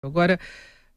Agora,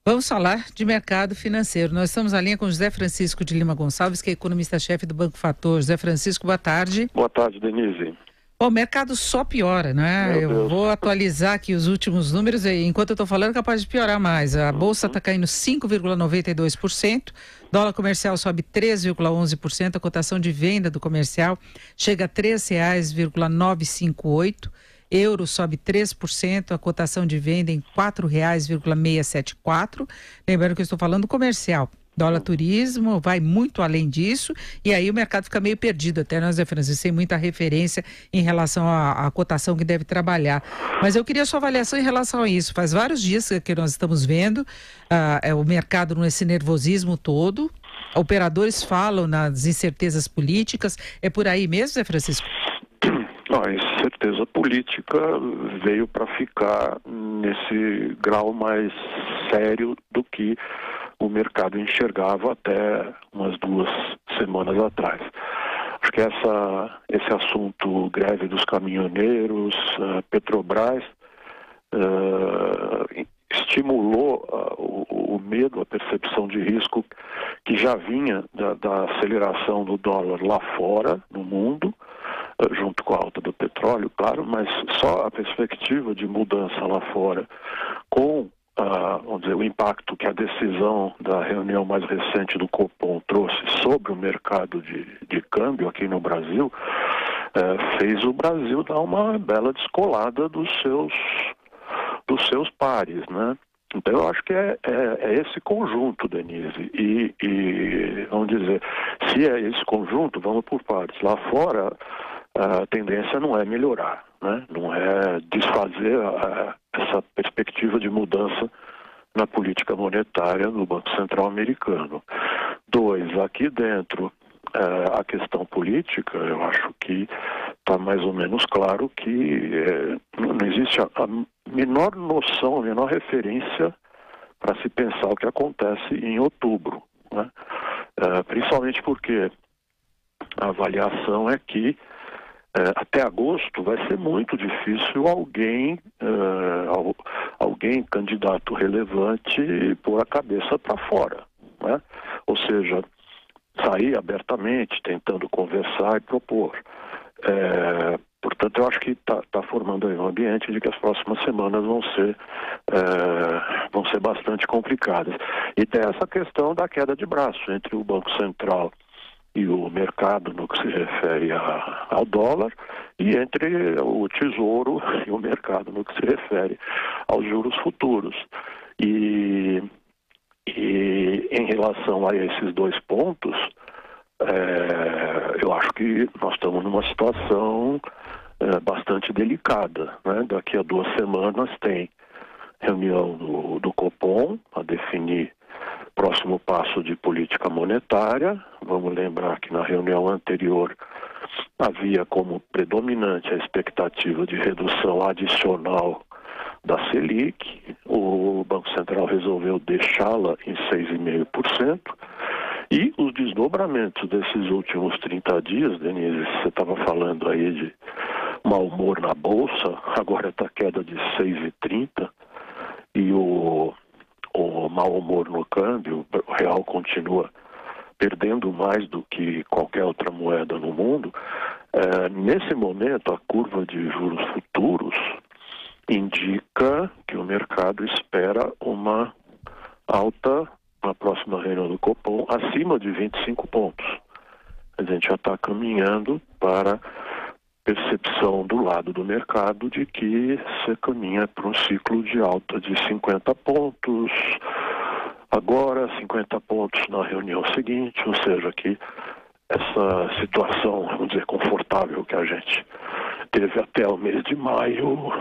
vamos falar de mercado financeiro. Nós estamos na linha com José Francisco de Lima Gonçalves, que é economista-chefe do Banco Fator. José Francisco, boa tarde. Boa tarde, Denise. Bom, o mercado só piora, né? Meu Eu Deus. vou atualizar aqui os últimos números e enquanto eu estou falando é capaz de piorar mais. A Bolsa está caindo 5,92%, dólar comercial sobe 3,11%, a cotação de venda do comercial chega a R$ 3,958. Euro sobe 3%, a cotação de venda em R$ 4,674. Lembrando que eu estou falando do comercial. Dólar turismo vai muito além disso e aí o mercado fica meio perdido até, nós, Zé Francisco, sem muita referência em relação à cotação que deve trabalhar. Mas eu queria a sua avaliação em relação a isso. Faz vários dias que nós estamos vendo o mercado nesse nervosismo todo. Operadores falam nas incertezas políticas. É por aí mesmo, Zé Francisco? A incerteza política veio para ficar nesse grau mais sério do que o mercado enxergava até umas 2 semanas atrás. Acho que esse assunto greve dos caminhoneiros, Petrobras, estimulou o medo, a percepção de risco que já vinha da aceleração do dólar lá fora, no mundo, junto com a alta do petróleo, claro, mas só a perspectiva de mudança lá fora, com vamos dizer, o impacto que a decisão da reunião mais recente do Copom trouxe sobre o mercado de câmbio aqui no Brasil, fez o Brasil dar uma bela descolada dos seus pares, né? Então eu acho que é esse conjunto, Denise, e vamos dizer, se é esse conjunto, vamos por partes. Lá fora a tendência não é melhorar, né? Não é desfazer essa perspectiva de mudança na política monetária do Banco Central americano. 2, aqui dentro, a questão política, eu acho que está mais ou menos claro que não existe a menor noção, a menor referência para se pensar o que acontece em outubro, né? Principalmente porque a avaliação é que até agosto vai ser muito difícil alguém candidato relevante pôr a cabeça para fora, né? Ou seja, sair abertamente, tentando conversar e propor. Portanto, eu acho que está formando aí um ambiente de que as próximas semanas vão ser bastante complicadas. E tem essa questão da queda de braço entre o Banco Central e o mercado no que se refere ao dólar, e entre o Tesouro e o mercado no que se refere aos juros futuros. E em relação a esses 2 pontos, eu acho que nós estamos numa situação bastante delicada, né? Daqui a 2 semanas tem reunião do Copom a definir próximo passo de política monetária. Vamos lembrar que na reunião anterior havia como predominante a expectativa de redução adicional da Selic. O Banco Central resolveu deixá-la em 6,5%. E os desdobramentos desses últimos 30 dias, Denise, você estava falando aí de mau humor na Bolsa, agora está queda de 6,30%, e o mau humor no câmbio, o real continua perdendo mais do que qualquer outra moeda no mundo. Nesse momento, a curva de juros futuros indica que o mercado espera uma alta na próxima reunião do Copom acima de 25 pontos. A gente já está caminhando para percepção do lado do mercado de que se caminha para um ciclo de alta de 50 pontos, agora 50 pontos na reunião seguinte, ou seja, que essa situação, vamos dizer, confortável que a gente teve até o mês de maio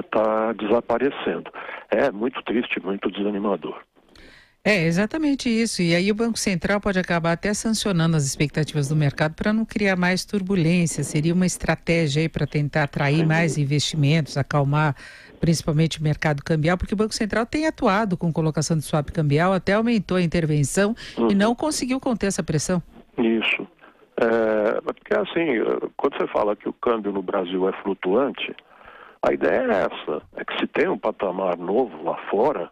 está desaparecendo. É muito triste, muito desanimador. É exatamente isso. E aí o Banco Central pode acabar até sancionando as expectativas do mercado para não criar mais turbulência. Seria uma estratégia aí para tentar atrair mais investimentos, acalmar principalmente o mercado cambial, porque o Banco Central tem atuado com colocação de swap cambial, até aumentou a intervenção e não conseguiu conter essa pressão. Isso. Porque assim, quando você fala que o câmbio no Brasil é flutuante, a ideia é essa, é que se tem um patamar novo lá fora,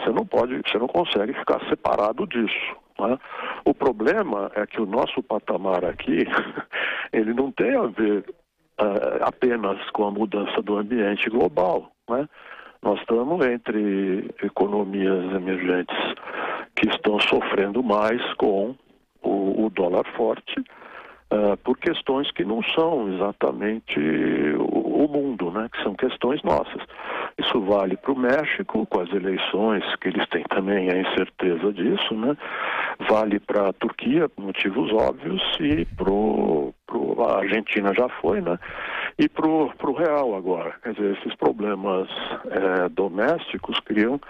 você não consegue ficar separado disso, né? O problema é que o nosso patamar aqui, ele não tem a ver apenas com a mudança do ambiente global, né? Nós estamos entre economias emergentes que estão sofrendo mais com o dólar forte, por questões que não são exatamente o mundo, né? Que são questões nossas. Isso vale para o México, com as eleições, que eles têm também a incerteza disso, né? Vale para a Turquia, por motivos óbvios, e a Argentina já foi, né? E para o real agora. Quer dizer, esses problemas domésticos criam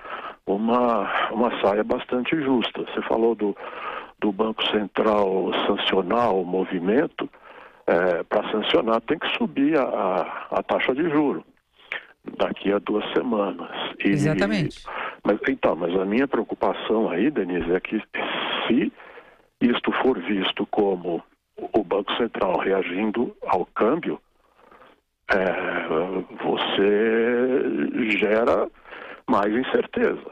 uma saia bastante justa. Você falou do Banco Central sancionar o movimento. Para sancionar tem que subir a taxa de juros daqui a 2 semanas. Exatamente. Mas a minha preocupação aí, Denise, é que se isto for visto como o Banco Central reagindo ao câmbio, você gera mais incerteza.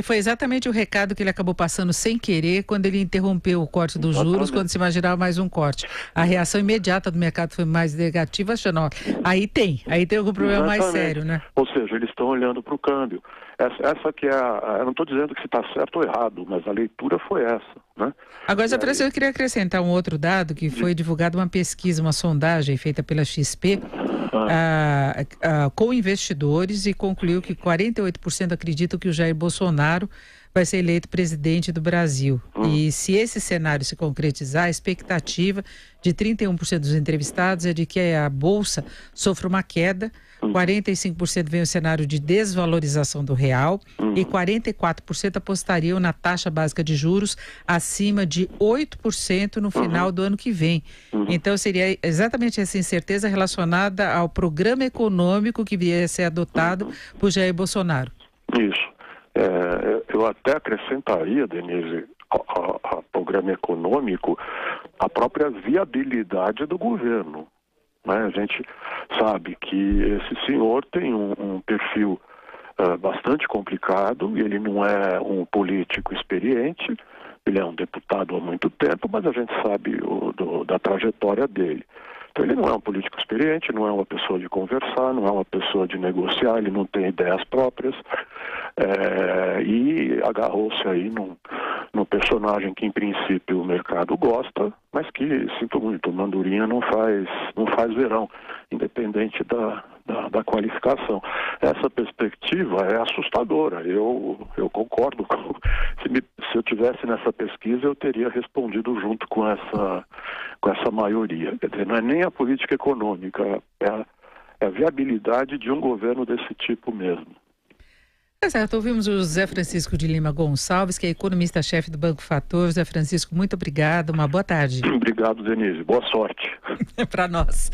Foi exatamente o recado que ele acabou passando sem querer quando ele interrompeu o corte dos juros, quando se imaginava mais um corte. A reação imediata do mercado foi mais negativa, achando, aí tem algum problema mais sério, né? Ou seja, eles estão olhando para o câmbio. Essa que eu não estou dizendo que se está certo ou errado, mas a leitura foi essa, né? Agora, Zé Francisco, eu queria acrescentar um outro dado, que foi divulgada uma pesquisa, uma sondagem feita pela XP, com investidores, e concluiu que 48% acreditam que o Jair Bolsonaro vai ser eleito presidente do Brasil. E se esse cenário se concretizar, a expectativa de 31% dos entrevistados é de que a Bolsa sofra uma queda, 45% vem o cenário de desvalorização do real e 44% apostariam na taxa básica de juros acima de 8% no final do ano que vem. Então seria exatamente essa incerteza relacionada ao programa econômico que viria a ser adotado por Jair Bolsonaro. Isso. Eu até acrescentaria, Denise, ao programa econômico, a própria viabilidade do governo, né? A gente sabe que esse senhor tem um perfil bastante complicado, e ele não é um político experiente, ele é um deputado há muito tempo, mas a gente sabe da trajetória dele. Então ele não é um político experiente, não é uma pessoa de conversar, não é uma pessoa de negociar, ele não tem ideias próprias, e agarrou-se aí num personagem que em princípio o mercado gosta, mas que, sinto muito, Mandurinha não faz verão, independente da qualificação. Essa perspectiva é assustadora. Eu concordo se eu tivesse nessa pesquisa, eu teria respondido junto com essa maioria. Quer dizer, não é nem a política econômica, é a viabilidade de um governo desse tipo mesmo. Certo, ouvimos o Zé Francisco de Lima Gonçalves, que é economista-chefe do Banco Fator. Zé Francisco, muito obrigado, uma boa tarde. Obrigado, Denise, boa sorte. Para nós.